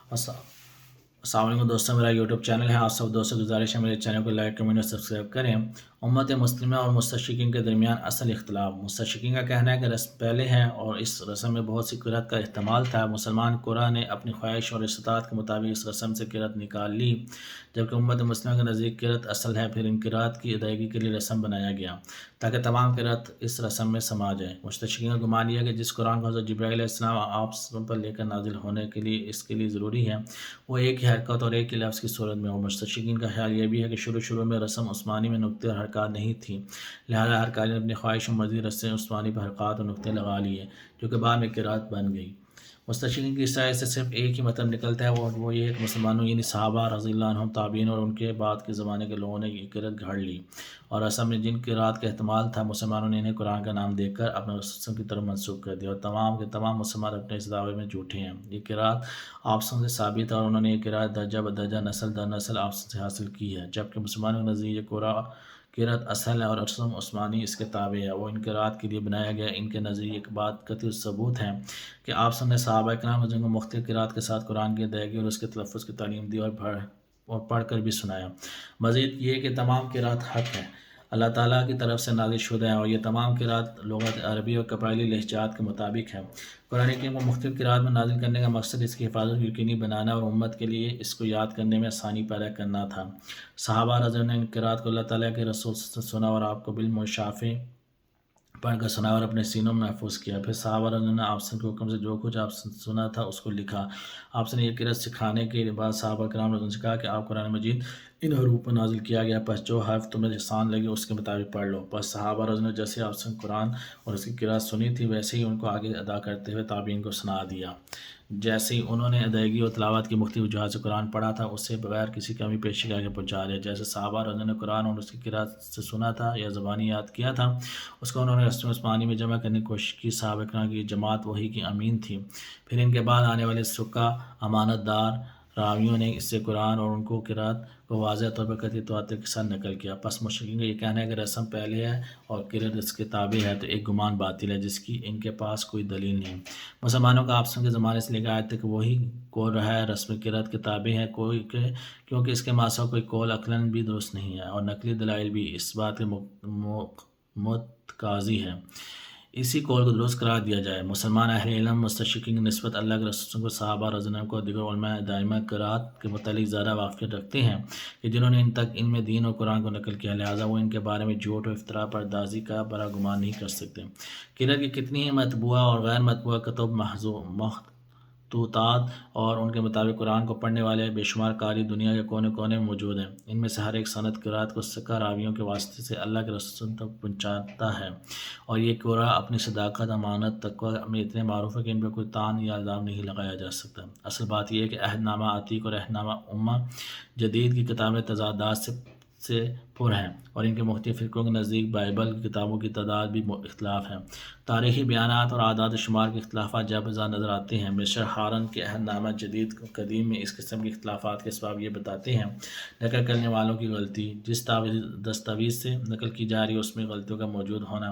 अस्सलाम वालेकुम दोस्तों, मेरा यूट्यूब चैनल है। आप सब दोस्तों गुजारिश है मेरे चैनल को लाइक कमेंट और सब्सक्राइब करें। उम्मत मुस्लिमा और मुस्तशरिकीन के दरमियान असल इख्तलाफ। मुस्तशरिकीन का कहना है कि रस्म पहले है और इस रस्म में बहुत सी किरात का इस्तेमाल था। मुसलमान कुरान ने अपनी ख्वाहिश और इस्तात के मुताबिक इस रस्म से किरात निकाल ली, जबकि उम्मत मुस्लिमा के नज़दीक किरात असल है। फिर इन किरात की अदायगी के लिए रस्म बनाया गया ताकि तमाम किरात इस रस्म में समा जाए। मुस्तशरिकीन का गुमान यह है कि जिस कुरान को हज़रत जिब्राईल अलैहिस्सलाम आप पर लेकर नाजिल होने के लिए इसके लिए ज़रूरी है, वो एक ही हरकत और एक ही लफ्ज़ की सूरत में हो। मुस्तशरिकीन का ख्याल यह भी है कि शुरू में रस्म उस्मानी में नुक्ते और हरकत नहीं थी, लिहाजा हर कारी ने अपनी ख्वाहिश और मर्ज़ी रस्म उस्मानी पर हरकत और नुक्ते लगा लिए, जो कि बाद में किरात बन गई। मुस्तशरिकीन की इस राय से सिर्फ एक ही मतलब निकलता है, वो ये है कि मुसलमानों यानी सहाबा रज़ियल्लाहु अन्हुम, ताबीन और उनके बाद के ज़माने के लोगों ने ये किरात घड़ ली, और रस्म में जिन किरात का एहतमाल था, मुसलमानों ने इन्हें कुरान का नाम देकर अपने रस्म की तरफ मनसूब कर दिया, और तमाम के तमाम मुसलमान अपने इस दावे में झूठे हैं। ये किरात आपसों से साबित है और उन्होंने ये किरात दर्जा बदर्जा नस्ल दर नस्ल आपसों से हासिल की है, जबकि मुसलमानों के नज़दीक ये किरात असल है और रस्म उस्मानी इसके ताबे है। वो इन किरात के लिए बनाया गया। इनके नज़रिए एक बात कतई सबूत है कि आप सबने सहाबा किराम को मुख्तलिफ किरात के साथ कुरान की अदायगी और उसके तलफ़्फ़ुज़ की तालीम दी और पढ़ कर भी सुनाया। मज़ीद ये कि तमाम किरात हक़ है, अल्लाह ताला की तरफ से नाज़िल शुदा है, और ये तमाम किरात लुग़त अरबी और कबायली लहजात के मुताबिक है। कुरान हकीम को मुख्तलिफ किरात में नाज़िल करने का मकसद इसकी हिफाजत यकीनी बनाना और उम्मत के लिए इसको याद करने में आसानी पैदा करना था। सहाबा रज़ियल्लाहु अन्हुम ने इन किरात को अल्लाह ताला के रसूल से सुना और आपको बिलमुशाफ़े पढ़कर सुना और अपने सीनों में महफूज किया। फिर सहाबा रज़ियल्लाहु अन्हुम ने आपसे के हुक्म से जो कुछ आप सुना था उसको लिखा। आपसे ये किरात सिखाने के बाद सहाबा किराम ने उनसे कहा कि आप कुरान मजीद इन हरूफ पर नाजिल किया गया, बस जो हर्फ तुम्हें आसान लगे उसके मुताबिक पढ़ लो। बस सहाबा रज़ियल्लाहु अन्हुम ने जैसे आपसे कुरान और उसकी किरात सुनी थी, वैसे ही उनको आगे अदा करते हुए ताबीन को सुना दिया। जैसे ही उन्होंने अदायगी और तिलावत की मुख्तलिफ वजूहात से कुरान पढ़ा था, उससे बगैर किसी कमी पेशी के आगे पहुँचा दिया। जैसे सहाबा रज़ियल्लाहु अन्हुम ने कुरान और उसकी किरात से सुना था या ज़बानी याद किया था, उसको उन्होंने रस्म उस्मानी में जमा करने की कोशिश की। सहाबा किराम की जमात वही की अमीन थी। फिर इनके बाद आने वाले सुक्का अमानतदार रावियों ने इससे कुरान और उनको किरात को वाज़ह तौर पर कतई तवातुर के साथ नकल किया। पस मुशरिकीन का ये कहना है कि रस्म पहले है और किरात इसके ताबे है, तो एक गुमान बातिल है जिसकी इनके पास कोई दलील नहीं। मुसलमानों का आपसों के ज़माने से लेकर आज तक वही कौल रहा है, रस्म किरात के ताबे है कोई के, क्योंकि इसके मासा कोई कौल अक़लन भी दुरुस्त नहीं है और नकली दलाइल भी इस बात के मुतकाज़ी है इसी कौल को दुरुस्त करार दिया जाए। मुसलमान अहले इल्म मुस्तशरिकीन की निस्बत अल्लाह के रसूल को सहाबा रज़ियल्लाहु अन्हुम को दीगर उलमा दाइमा किरात के मुतालिक ज़्यादा वाक़फ़ियत रखते हैं कि जिन्होंने इन तक इल्म दीन और कुरान को नकल किया, लिहाजा वो इनके बारे में झूठ और इफ्तरा पर्दाज़ी का बड़ा गुमान नहीं कर सकते। किरात की कितनी ही मतबूआ और गैर मतबूआ कुतुब मखतूतात और उनके मुताबिक कुरान को पढ़ने वाले बेशुमार कारी दुनिया के कोने कोने में मौजूद हैं। इनमें से हर एक सनद किरात को सिक्का रावियों के वास्ते से अल्लाह के रसूल तक पहुँचाता है, और ये कुरा अपनी सदाकत अमानत तक़वा में इतने मारूफ़ है कि इन पर कोई तान या इल्ज़ाम नहीं लगाया जा सकता। असल बात यह है कि अहदनामा अतीक और अहदनामा उम्मा जदीद की किताबें तज़ादात से पुर हैं, और इनके मुख्तलिफ़ फ़िरक़ों के नज़दीक बाइबल की किताबों की तादाद भी इख्तलाफ है। तारीख़ी बयानात और आदाद शुमार के इख्तलाफ़ात जाबज़ा नज़र आते हैं। मिस्र हारन के अहदनामा जदीद कदीम में इस किस्म के इख्तलाफ़ात के असबाब ये बताते हैं: नकल करने वालों की गलती, जिस दस्तावेज़ से नकल की जा रही है उसमें गलतियों का मौजूद होना,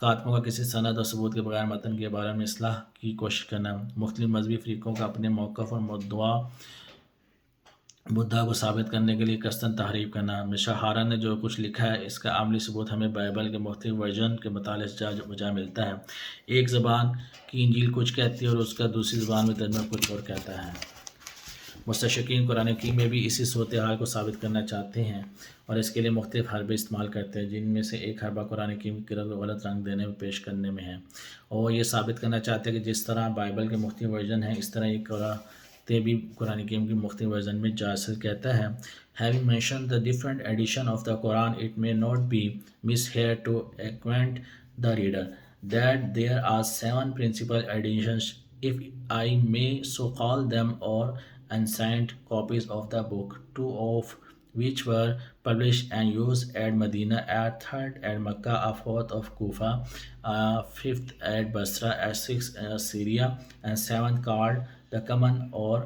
कातबों का किसी सनद और सबूत के बगैर मतन के बारे में इस्लाह की कोशिश करना, मुख्तलिफ़ मज़हबी फ़िरक़ों का अपने मौक़िफ़ और मुद्दा को साबित करने के लिए कस्तन तहरीफ करना। मिस्र हारन ने जो कुछ लिखा है इसका अमली सबूत हमें बाइबल के मुख्तलिफ वर्जन के मुताले से जा मिलता है। एक ज़बान की इंजील कुछ कहती है और उसका दूसरी ज़बान में तर्जुमा कुछ और कहता है। मुस्तशरिकीन कुरान हकीम में भी इसी सूरत हाल को साबित करना चाहते हैं और इसके लिए मुख्तलिफ हरबे इस्तेमाल करते हैं, जिनमें से एक हरबा कुरान हकीम की किरात को गलत रंग देने में पेश करने में है, और ये साबित करना चाहते हैं कि जिस तरह बाइबल के मुख्तलिफ वर्जन हैं, इस तरह ये भी कुरान हकीम की मुख्तलिफ वर्जन में जायज़ कहता है। Having mentioned the different edition of the Quran, it may not be missed here to acquaint the reader that there are 7 principal editions, if I may so call them, or ancient copies of the book, 2 of which were published and used at Medina, a third at Mecca, a fourth of Kufa, a fifth at Basra, a sixth at Syria, and seventh called the common or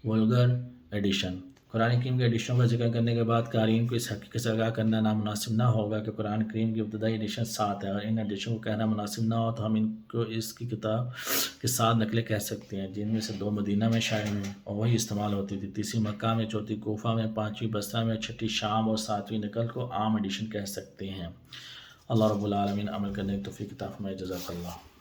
vulgar edition. قرآن کریم کے ایڈیشنوں کا ذکر کرنے کے بعد قارئین کو اس حقیقت سے آگاہ کرنا نامناسب نہ ہوگا کہ قرآن کریم کی ابتدائی ایڈیشن 7 ہے، اور ان ایڈیشن کو کہنا مناسب نہ ہو تو ہم ان کو اس کی کتاب کے 7 نقلیں کہہ سکتے ہیں، جن میں سے 2 مدینہ میں شائع ہوئیں اور وہی استعمال ہوتی تھی، تیسری مکہ میں، چوتھی کوفہ میں، پانچویں بصرہ میں، چھٹی شام اور 7ویں نقل کو عام ایڈیشن کہہ سکتے ہیں۔ اللہ رب العالمین عمل کرنے کی توفیق عطا فرمائے۔ جزاک اللہ۔